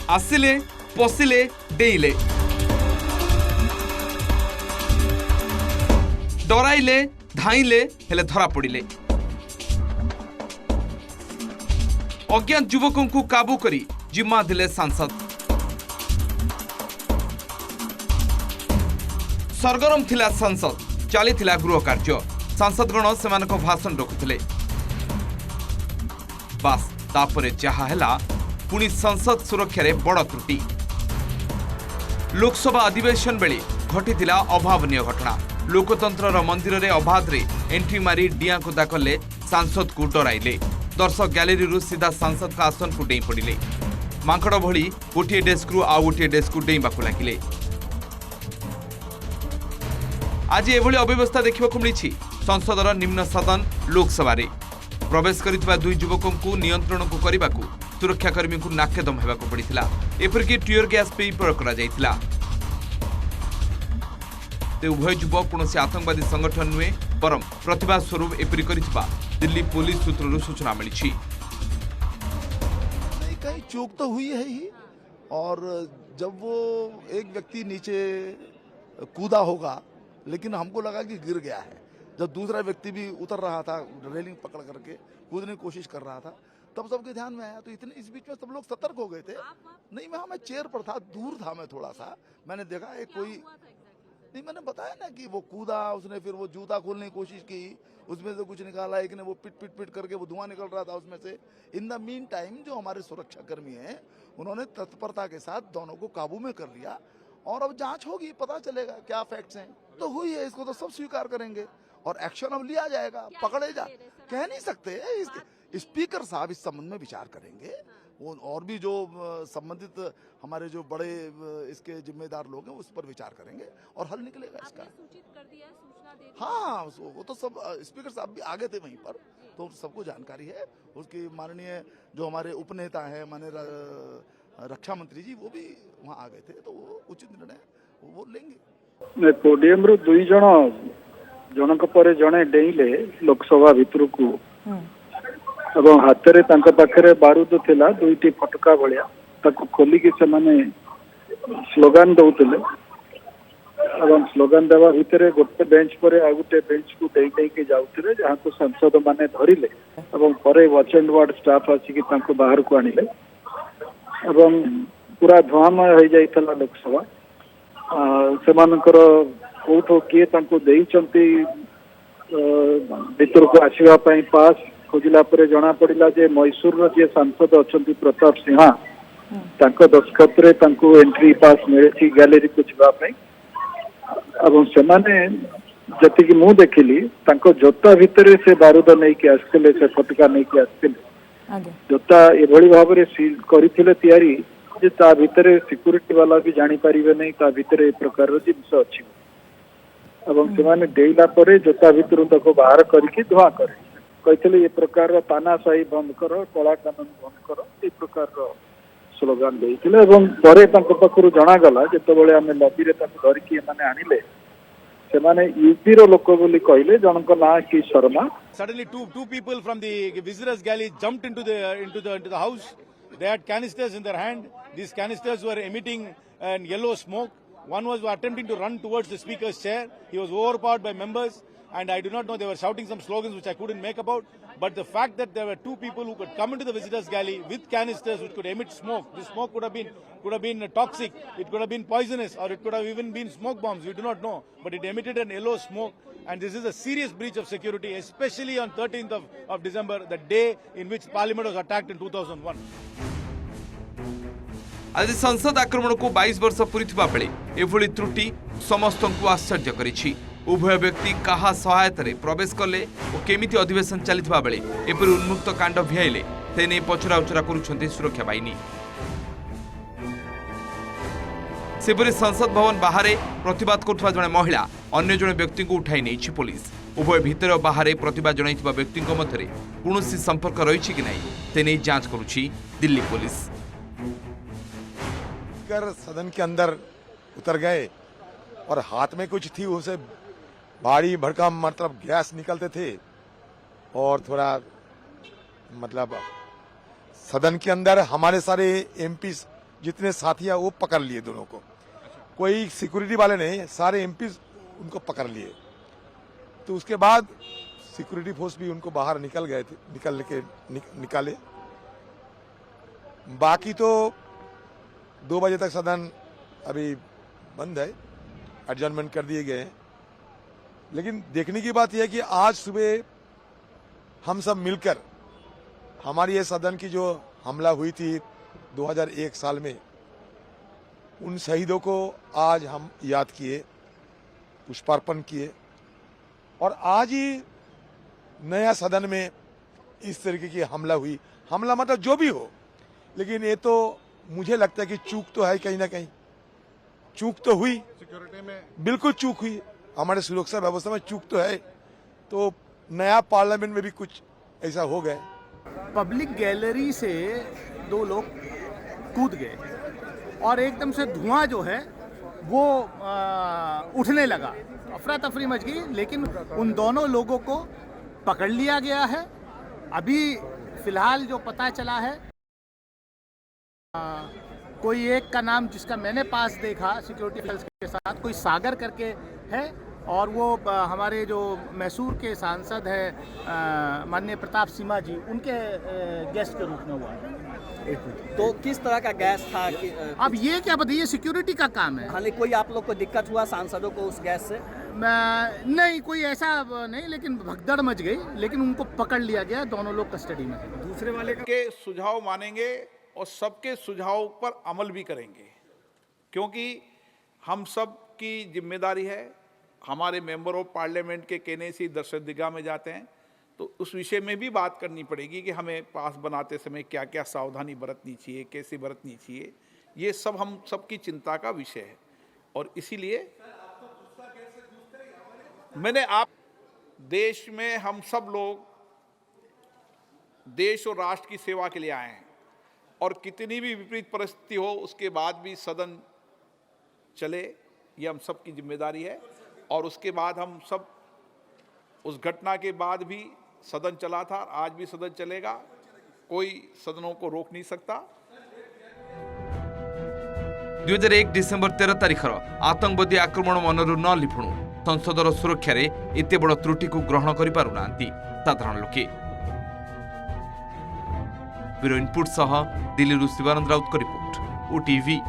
आसिले पशिले डेइले डराइले धाइले हेले धरा पड़िले अज्ञात युवकों को काबू करी जिम्मा दिले सांसद सरगरम थिला संसद चली गृह कार्य सांसदगण से भाषण रखुले बास तापरे जहा हैला पुणी संसद सुरक्षा रे बड़ त्रुटि लोकसभा अधिवेशन बेले घटी अभावनीय घटना लोकतंत्र मंदिर रे अबाध रे एंट्री मारी डिया कुदा कले सांसद को डराइले दर्शक गैलेरी सीधा सांसद का आसन को डेई पड़िले मांकड़ भली गोटे डेस्क रु आउ गोटे डेस्क को डेईबाकू लागिले आज एभली अव्यवस्था देखा मिली संसदर निम्न सदन लोकसभा रे प्रवेश करितबा दुई युवकों को नियंत्रण को करने को सुरक्षाकर्मी को नाकेदम होगा पड़ा एपरिक टीयर गैस पे प्रयोग करा जायतिला ते उभय युवक कौन आतंकवादी संगठन नुहे बरम प्रतिभा स्वरूप एपरी करितबा दिल्ली पुलिस सूत्रु सूचना मिली कहीं चूक तो हुई है ही। और जब वो एक व्यक्ति नीचे कूदा होगा लेकिन हमको लगा कि गिर गया है, जब दूसरा व्यक्ति भी उतर रहा था रेलिंग पकड़ करके कूदने की कोशिश कर रहा था तब सबके ध्यान में आया। तो इतने इस बीच में सब लोग सतर्क हो गए थे। नहीं मैं चेयर पर था, दूर था मैं थोड़ा सा, मैंने देखा एक कोई नहीं, मैंने बताया ना कि वो कूदा, उसने फिर वो जूता खोलने की कोशिश की, उसमें से कुछ निकाला, एक ने वो पिट करके वो धुआं निकल रहा था उसमें से। इन द मीन टाइम जो हमारे सुरक्षा कर्मी हैं उन्होंने तत्परता के साथ दोनों को काबू में कर लिया और अब जांच होगी, पता चलेगा क्या फैक्ट्स हैं। तो हुई है, इसको तो सब स्वीकार करेंगे और एक्शन अब लिया जाएगा, पकड़े जा कह नहीं सकते। स्पीकर साहब इस संबंध में विचार करेंगे, वो और भी जो संबंधित हमारे जो बड़े इसके जिम्मेदार लोग हैं उस पर विचार करेंगे और हल निकलेगा इसका। सूचित कर दिया, सूचना दे दी। हाँ, वो तो सब स्पीकर साहब भी आगे थे वहीं पर, तो सबको जानकारी है। उसकी माननीय जो हमारे उपनेता हैं, माननीय रक्षा मंत्री जी, वो भी वहाँ आ गए थे, तो वो उचित निर्णय वो लेंगे। पोडियम रु दुई जन जनक पर जड़े डेइले लोकसभा भितर को एवं हाथ में पाखे बारूद थिला दुईटी फटका भाया ताको खोलिकी से माने स्लोगान दौले एवं स्लोगान देवा भितर गोटे बेंच पर आ गोटे बेंच को दे जाऊे जहाँ को सांसद माने धरिले एवं पर वॉच एंड वार्ड स्टाफ आसिक बाहर को आनिले एवं पूरा धुआमय हो जाइथला लोकसभा। सेमानकर कोठो किए तांको देइचंती भीतर को आसीबा पई पास खोजिला परे जना पड़िला जे मैसूर जे सांसद अछंती प्रताप सिंहा तांको दस्खत रे तांको एंट्री पास मिले गैलेरी को छिबा पई एवं सेमाने जति कि मु देखिली तांको जोता भितर से बारूद नहीं के आसले से फटका नहीं के आसले जोता एभली भाव रे सील करिथिले तयारी जे ता भितर सिक्यूरिटी वाला भी जानी परिबे नहीं ता भितर ए प्रकार रो जिंस अछि एवं सेमाने डेइला परे जोता भितर तको बाहर करके धुआ करे कहते ये प्रकार तानाशाही बंद कर, कला कानून बंद कर, ये प्रकार स्लोगान देइथिले एवं परे तांको पाखरु जणागला जेतेबेले आमे लॉबी रे ताको धरिकी माने आनिले सेमाने यूपी रो लोक बोली कहले जनक ना की Sharma. Suddenly two people from the visitors galley jumped into the house. They had canisters in their hand. These canisters were emitting yellow smoke. One was attempting to run towards the speaker's chair. He was overpowered by members, and I do not know, they were shouting some slogans which I couldn't make about. But the fact that there were two people who could come into the visitors galley with canisters which could emit smoke, this smoke could have been toxic, it could have been poisonous, or it could have even been smoke bombs, we do not know. But it emitted an yellow smoke, and this is a serious breach of security, especially on 13th of December, the day in which Parliament was attacked in 2001. आज संसद आक्रमण को 22 वर्ष पूरी बेले एभली त्रुटि समस्त को आश्चर्य करिछि। उभय व्यक्ति कहा सहायता रे प्रवेश कले और केमिति अधिवेशन चलिथिबा बेले एपरि उन्मुक्त कांड भियाइले तेने पचरा उचरा करुछन्ति सुरक्षा बाहिनी। सेपरि संसद भवन बाहर प्रतिवाद करुवा जने महिला अन्य जने व्यक्ति को उठाई नहीं पुलिस। उभय भीतर और बाहर प्रतिवाद जनाइथिबा व्यक्ति मध्य कौनसी संपर्क रही कि नहीं तेने जांच करुछि दिल्ली पुलिस। सदन के अंदर उतर गए और हाथ में कुछ थी, उसे भारी भड़कम मतलब गैस निकलते थे और थोड़ा मतलब सदन के अंदर हमारे सारे एमपी जितने साथी हैं वो पकड़ लिए दोनों को। कोई सिक्योरिटी वाले नहीं, सारे एमपी उनको पकड़ लिए। तो उसके बाद सिक्योरिटी फोर्स भी उनको बाहर निकल गए थे, निकाले। बाकी तो 2 बजे तक सदन अभी बंद है, एडजर्नमेंट कर दिए गए हैं। लेकिन देखने की बात यह है कि आज सुबह हम सब मिलकर हमारी ये सदन की जो हमला हुई थी 2001 साल में, उन शहीदों को आज हम याद किए, पुष्पार्पण किए। और आज ही नया सदन में इस तरीके की हमला हुई। हमला मतलब जो भी हो, लेकिन ये तो मुझे लगता है कि चूक तो है, कहीं ना कहीं चूक तो हुई, सिक्योरिटी में बिल्कुल चूक हुई, हमारे सुरक्षा व्यवस्था में चूक तो है। तो नया पार्लियामेंट में भी कुछ ऐसा हो गया। पब्लिक गैलरी से 2 लोग कूद गए और एकदम से धुआं जो है वो उठने लगा, अफरा तफरी मच गई। लेकिन उन दोनों लोगों को पकड़ लिया गया है। अभी फिलहाल जो पता चला है, कोई एक का नाम जिसका मैंने पास देखा सिक्योरिटी फोर्स के साथ, कोई सागर करके है, और वो हमारे जो मैसूर के सांसद हैं माननीय प्रताप सिम्हा जी, उनके गेस्ट के रूप में हुआ है। तो किस तरह का गैस था कि, अब ये क्या बताइए, सिक्योरिटी का काम है। हालांकि कोई आप लोग को दिक्कत हुआ सांसदों को उस गैस से? नहीं, कोई ऐसा नहीं, लेकिन भगदड़ मच गई। लेकिन उनको पकड़ लिया गया, दोनों लोग कस्टडी में थे। दूसरे वाले के सुझाव मानेंगे और सबके सुझाव पर अमल भी करेंगे, क्योंकि हम सब की जिम्मेदारी है। हमारे मेंबर ऑफ पार्लियामेंट के कहने से दर्शकदिगा में जाते हैं, तो उस विषय में भी बात करनी पड़ेगी कि हमें पास बनाते समय क्या क्या सावधानी बरतनी चाहिए, कैसे बरतनी चाहिए। ये सब हम सबकी चिंता का विषय है। और इसीलिए देश में हम सब लोग देश और राष्ट्र की सेवा के लिए आए हैं, और कितनी भी विपरीत परिस्थिति हो उसके बाद भी सदन चले, ये हम सब की जिम्मेदारी है। और उसके बाद हम सब, उस घटना के बाद भी सदन चला था, आज भी सदन चलेगा, कोई सदनों को रोक नहीं सकता। 2001 डिसेम्बर 13 तारिखर आतंकवादी आक्रमण मनरू न लिपुणु संसदर सुरक्षा रे एते बड़ त्रुटि को ग्रहण करि पारु नांती साधारण लोके। ब्यूरो इनपुट सह दिल्ली शिवानंद राउत को रिपोर्ट, ओटीवी।